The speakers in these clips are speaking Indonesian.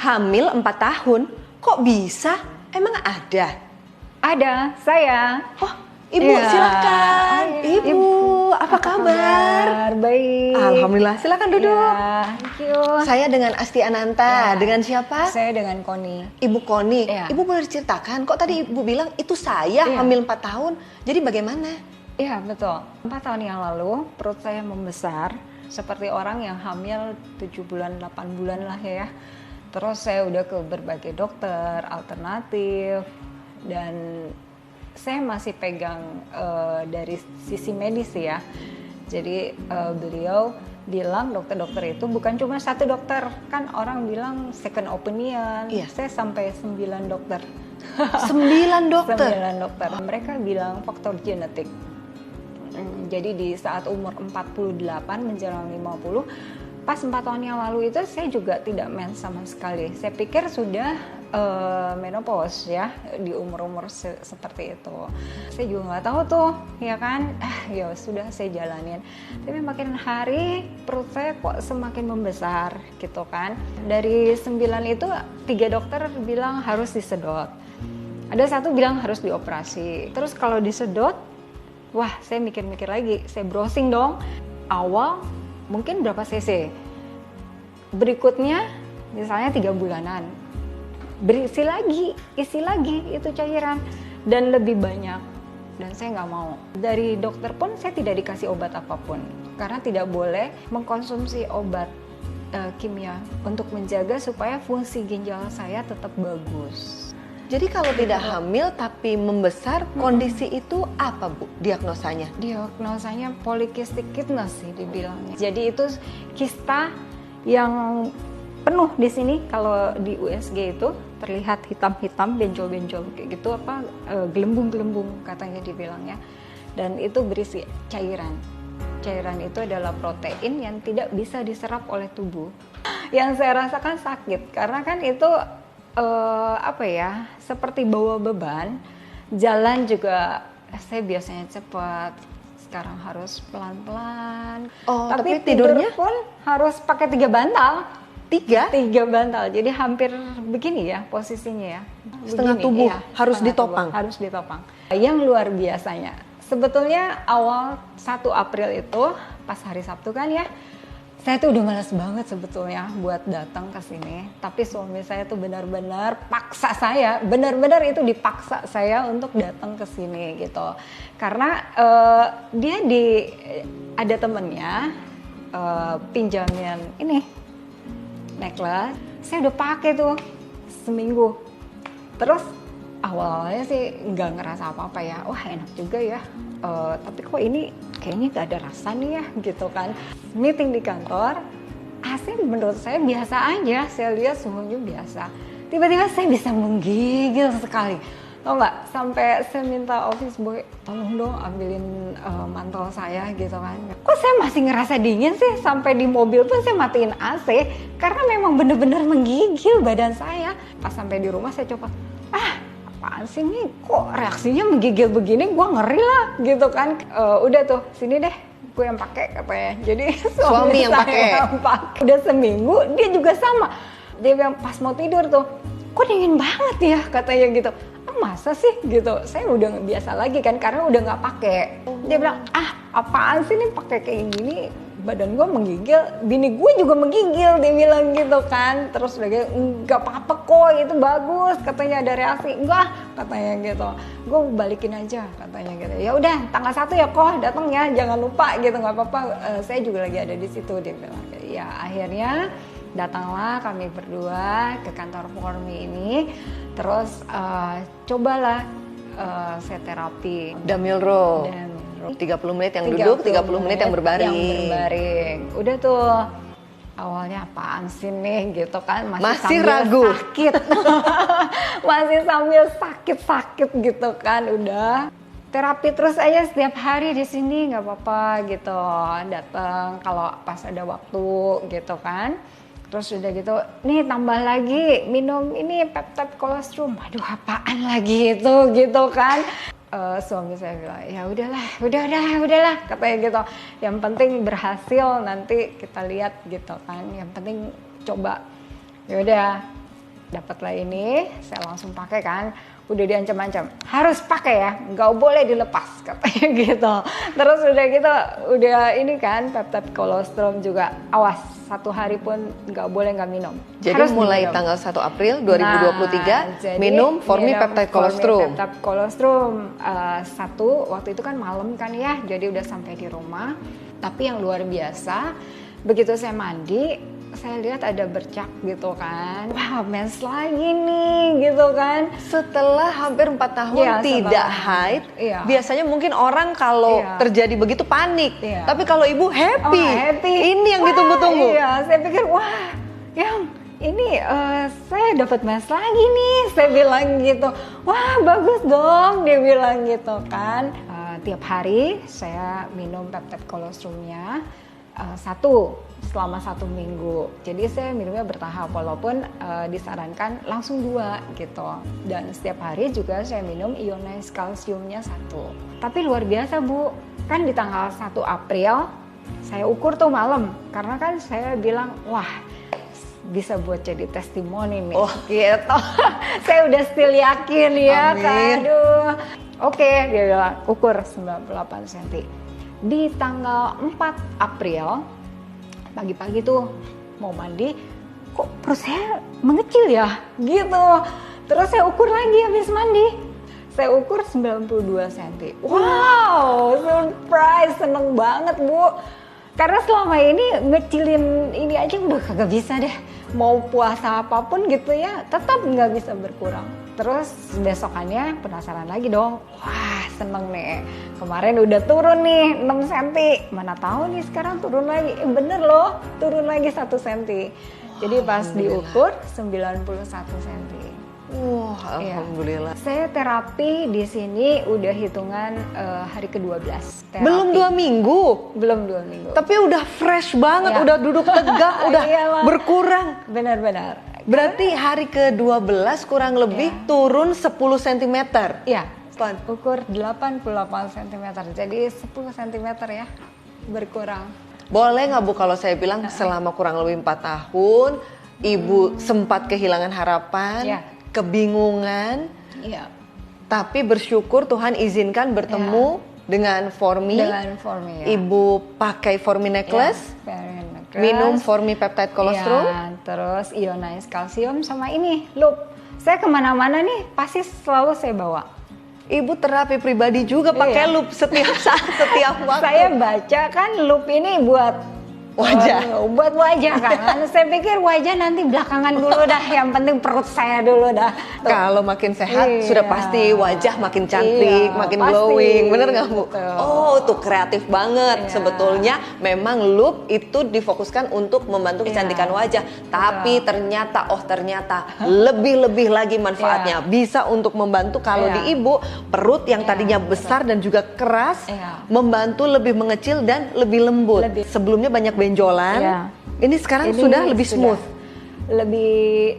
hamil 4 tahun? Kok bisa? Emang ada? Ada, saya. Oh, Ibu Iya. silakan. Oh, iya. Ibu, apa kabar? Baik. Alhamdulillah, silakan duduk. Iya, thank you. Saya dengan Asti Ananta, Ya. dengan siapa? Saya dengan Koni. Ibu Koni. Iya. Ibu boleh diceritakan, kok tadi Ibu bilang itu saya Iya. hamil 4 tahun. Jadi bagaimana? Iya, betul. 4 tahun yang lalu perut saya membesar seperti orang yang hamil 7 bulan, 8 bulan lah ya. Terus saya udah ke berbagai dokter alternatif dan saya masih pegang dari sisi medis ya. Jadi beliau bilang dokter-dokter itu bukan cuma satu dokter, kan orang bilang second opinion. Iya. Saya sampai 9 dokter. 9 dokter. 9 dokter. Mereka bilang faktor genetik. Jadi di saat umur 48 menjelang 50, pas 4 tahun yang lalu itu saya juga tidak mens sama sekali. Saya pikir sudah menopause ya di umur-umur seperti itu. Saya juga nggak tahu tuh, ya kan? Ya sudah saya jalanin. Tapi makin hari perut saya kok semakin membesar gitu kan. Dari 9 itu 3 dokter bilang harus disedot. Ada satu bilang harus dioperasi. Terus kalau disedot, wah saya mikir-mikir lagi. Saya browsing dong. Awal mungkin berapa cc. Berikutnya misalnya 3 bulanan. Berisi lagi, isi lagi itu cairan dan lebih banyak, dan saya nggak mau. Dari dokter pun saya tidak dikasih obat apapun karena tidak boleh mengkonsumsi obat kimia untuk menjaga supaya fungsi ginjal saya tetap bagus. Jadi kalau tidak hamil tapi membesar, kondisi itu apa Bu diagnosanya? Diagnosanya polycystic kidney sih dibilangnya. Jadi itu kista yang penuh di sini. Kalau di USG itu terlihat hitam-hitam, benjol-benjol kayak gitu, gelembung-gelembung katanya dibilangnya. Dan itu berisi cairan. Cairan itu adalah protein yang tidak bisa diserap oleh tubuh. Yang saya rasakan sakit karena kan itu seperti bawa beban. Jalan juga saya biasanya cepat, sekarang harus pelan-pelan. Oh, tapi tapi tidurnya pun harus pakai 3 bantal. 3? 3 bantal, jadi hampir begini ya posisinya ya. Setengah Begini, tubuh iya, harus setengah ditopang. tubuh harus ditopang. Yang luar biasanya, sebetulnya awal 1 April itu pas hari Sabtu kan ya, saya tuh udah malas banget sebetulnya buat datang ke sini. Tapi suami saya tuh benar-benar paksa saya, benar-benar itu dipaksa saya untuk datang ke sini gitu. Karena dia ada temennya pinjamin ini necklace, saya udah pakai tuh seminggu. Terus awalnya sih nggak ngerasa apa-apa ya, wah enak juga ya. Tapi kok ini kayaknya nggak ada rasa nih ya gitu kan. Meeting di kantor, AC menurut saya biasa aja, saya lihat semuanya biasa. Tiba-tiba saya bisa menggigil sekali. Tau nggak, sampai saya minta office boy, tolong dong ambilin mantel saya gitu kan. Kok saya masih ngerasa dingin sih, sampai di mobil pun saya matiin AC, karena memang bener-bener menggigil badan saya. Pas sampai di rumah saya coba, apaan sih nih, kok reaksinya menggigil begini, gue ngeri lah gitu kan. Udah tuh, sini deh, gue yang pakai katanya. Jadi Suami yang pakai. Udah seminggu, dia juga sama. Dia bilang pas mau tidur tuh, kok dingin banget ya katanya gitu. Masa sih gitu, saya udah nggak biasa lagi kan karena udah nggak pakai. Dia bilang apaan sih nih pakai kayak gini, badan gue menggigil, bini gue juga menggigil, dia bilang gitu kan. Terus udah gitu, nggak apa-apa kok itu bagus katanya, ada reaksi. Enggak katanya gitu, gue balikin aja katanya gitu. Ya udah tanggal 1 ya kok datang ya, jangan lupa gitu, nggak apa-apa, saya juga lagi ada di situ, dia bilang. Ya akhirnya datanglah kami berdua ke kantor Formi ini. Terus cobalah saya terapi Damilro. 30 menit yang duduk, 30 menit yang berbaring. Udah tuh awalnya apaan sih nih gitu kan, masih ragu, sakit. Masih sambil sakit gitu kan. Udah terapi terus aja setiap hari di sini, nggak apa-apa gitu, datang kalau pas ada waktu gitu kan. Terus udah gitu, nih tambah lagi minum ini peptide colostrum. Aduh apaan lagi itu gitu kan. Suami saya bilang, ya udahlah katanya gitu. Yang penting berhasil, nanti kita lihat gitu kan. Yang penting coba. Ya udah, dapatlah ini, saya langsung pakai kan. Udah diancam-ancam, harus pakai ya, nggak boleh dilepas katanya gitu. Terus udah gitu, udah ini kan peptide kolostrum juga, awas 1 hari pun nggak boleh nggak minum. Jadi harus mulai diminum. tanggal 1 April 2023 jadi minum Formi Peptide Kolostrum. Peptide kolostrum 1 waktu itu kan malam kan ya, jadi udah sampai di rumah. Tapi yang luar biasa, begitu saya mandi, saya lihat ada bercak gitu kan, wah mens lagi nih gitu kan. Setelah hampir 4 tahun Iya, tidak setelah- haid, iya. biasanya mungkin orang kalau Iya. terjadi begitu panik. Iya. Tapi kalau ibu happy, happy. ini yang Wah, ditunggu-tunggu. Iya, saya pikir wah, yang ini saya dapat mens lagi nih, saya bilang gitu. Wah bagus dong, dia bilang gitu kan. Tiap hari saya minum peptide kolostrumnya 1 selama 1 minggu. Jadi saya minumnya bertahap, walaupun disarankan langsung 2 gitu. Dan setiap hari juga saya minum ionized kalsiumnya 1. Tapi luar biasa Bu, kan di tanggal 1 April saya ukur tuh malam, karena kan saya bilang wah bisa buat jadi testimoni nih, gitu. Saya udah still yakin ya, Amin. aduh. Oke, dia bilang ukur 98 cm. Di tanggal 4 April pagi-pagi tuh mau mandi, kok perut saya mengecil ya, gitu. Terus saya ukur lagi habis mandi, saya ukur 92 cm. Wow, surprise, seneng banget Bu. Karena selama ini ngecilin ini aja udah kagak bisa deh. Mau puasa apapun gitu ya, tetap nggak bisa berkurang. Terus besokannya penasaran lagi dong. Wah seneng nih, kemarin udah turun nih 6 cm. Mana tahu nih sekarang turun lagi. Bener loh, turun lagi 1 cm. Jadi pas diukur 91 cm. Wah, alhamdulillah. Saya terapi di sini udah hitungan hari ke-12. Terapi. Belum 2 minggu. Belum 2 minggu. Tapi udah fresh banget, Iya. udah duduk tegak, udah Iya, Bang. berkurang. Benar-benar. Berarti hari ke-12 kurang lebih turun 10 cm. Iya. Stan. Ukur 88 cm. Jadi 10 cm ya berkurang. Boleh nggak Bu kalau saya bilang selama kurang lebih 4 tahun Ibu sempat kehilangan harapan, Iya. kebingungan, Iya. tapi bersyukur Tuhan izinkan bertemu dengan Formi. Dengan Formi ya. Ibu pakai Formi necklace, minum Formi Peptide Kolostrum. Ya, terus ionized kalsium sama ini loop. Saya kemana-mana nih pasti selalu saya bawa. Ibu terapi pribadi juga pakai Iya. loop setiap saat, setiap waktu. Saya baca kan loop ini buat Wajah. buat wajah kan. Saya pikir wajah nanti belakangan dulu dah. Yang penting perut saya dulu dah. Tuh. Kalau makin sehat Iya. sudah pasti wajah makin cantik, Iya, makin pasti. glowing, bener nggak Bu? Betul. Oh, tuh kreatif banget. Iya. Sebetulnya memang loop itu difokuskan untuk membantu kecantikan wajah, tapi ternyata lebih lagi manfaatnya. Bisa untuk membantu kalau Iya. di ibu perut yang Iya, tadinya besar dan juga keras, Iya. membantu lebih mengecil dan lebih lembut. Sebelumnya banyak benjolan, Iya. ini sekarang Ini sudah lebih smooth. Lebih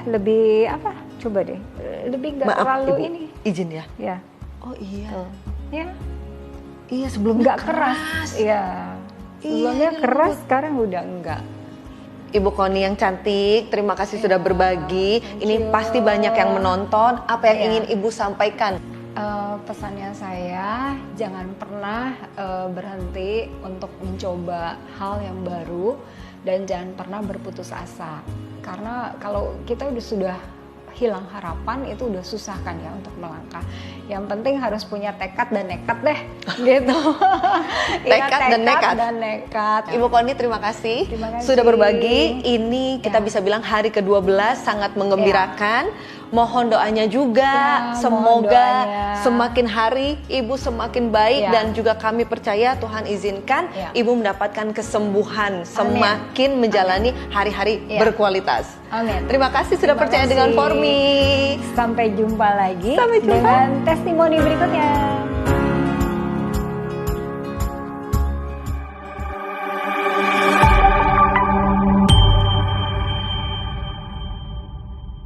lebih apa? Coba deh. Lebih nggak Maaf terlalu Ibu, ini. izin ya. Ya. Oh iya. Ya. Iya sebelumnya Nggak keras. Iya. Sebelumnya ini keras, lembut. sekarang udah enggak. Ibu Koni yang cantik, terima kasih sudah berbagi. Ini you. pasti banyak yang menonton. Apa yang Iya. ingin Ibu sampaikan? Pesannya saya jangan pernah berhenti untuk mencoba hal yang baru dan jangan pernah berputus asa, karena kalau kita sudah hilang harapan itu udah susah kan ya untuk melangkah. Yang penting harus punya tekad dan nekat deh gitu. Tekad dan nekat. nekat. Ibu Koni terima kasih, Terima kasih. sudah berbagi. Ini kita Ya. bisa bilang hari ke-12 sangat menggembirakan. Mohon doanya juga, Ya, mohon semoga doanya. semakin hari Ibu semakin baik Ya. dan juga kami percaya Tuhan izinkan Ya. Ibu mendapatkan kesembuhan, semakin menjalani hari-hari Ya. berkualitas. Amin. Terima kasih sudah Terima percaya kasih. dengan Formi. Sampai jumpa lagi Sampai jumpa. dengan testimoni berikutnya.